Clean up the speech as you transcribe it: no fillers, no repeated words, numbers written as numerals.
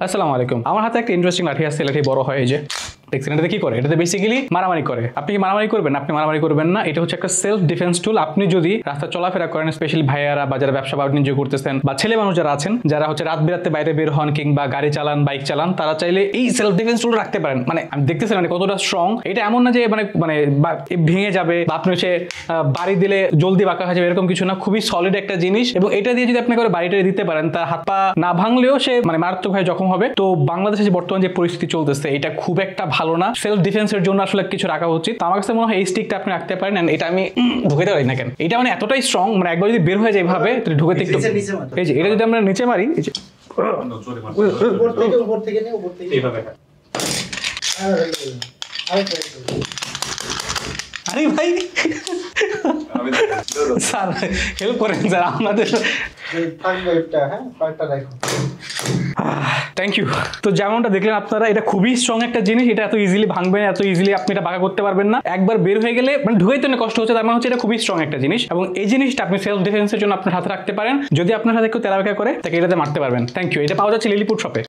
আসসালামু আলাইকুম। আমার হাতে একটা ইন্টারেস্টিং লাঠি আছে, লাঠি বড় হয় এই যে দেখছেন। এটাতে কি করে? এটাতে বেসিক্যালি মারামারি করে। আপনি কি মারামারি করবেন? আপনি মারামারি করবেন না। এটা হচ্ছে একটা সেলফ ডিফেন্স টুল। আপনি যদি রাস্তা চলাফেরা করেন, স্পেশালি ভাইয়ারা বা যারা ব্যবসা বাণিজ্য করতেছেন বা ছেলে মানুষ যারা আছেন, যারা হচ্ছে রাত বিরাতে বাইরে বের হন কিংবা গাড়ি চালান, বাইক চালান, তারা চাইলে এই সেলফ ডিফেন্স টুল রাখতে পারেন। মানে আমি দেখতেছি মানে কতটা স্ট্রং। এটা এমন না যে মানে মানে ভেঙে যাবে বা আপনি হচ্ছে বাড়ি দিলে জলদি বাঁকা হয়ে যাবে, এরকম কিছু না। খুবই সলিড একটা জিনিস, এবং এটা দিয়ে যদি আপনি করে বাড়িটা দিতে পারেন, তার হাত পা না ভাঙলেও সে মানে মারাত্মকভাবে জখম হবে। তো বাংলাদেশে যে বর্তমান যে পরিস্থিতি চলতেছে, এটা খুব একটা ভালো না। সেলফ ডিফেন্সের জন্য আসলে কিছু রাখা উচিত। তো আমার কাছে মনে হয় এই স্টিকটা আপনি রাখতে পারেন। এটা আমি ঢুকাতে পারি না কেন, এটা মানে এতটাই স্ট্রং, মানে একবার যদি বের হয়ে যায় এভাবে ঢুকাতে একটু, এই যে এটা যদি আমরা নিচে মারি, এই যে আরে ভাই স্যার হেল্প করেন স্যার আপনাদের। Thank you. তো যেমনটা দেখলেন আপনারা, এটা খুবই স্ট্রং একটা জিনিস। এটা এত ইজিলি ভাঙবে না, এত ইজিলি আপনি এটা বাঁকা করতে পারবেন না। একবার বের হয়ে গেলে মানে ঢুকাইতে না কষ্ট হচ্ছে, তার মানে হচ্ছে এটা খুবই স্ট্রং একটা জিনিস। এবং এই জিনিসটা আপনি সেলফ ডিফেন্সের জন্য আপনার হাতে রাখতে পারেন। যদি আপনার সাথে কেউ তেলাবেকা করে, তাকে এটাতে মারতে পারবেন। Thank you. এটা পাওয়া যাচ্ছে লিলিপুট শপে।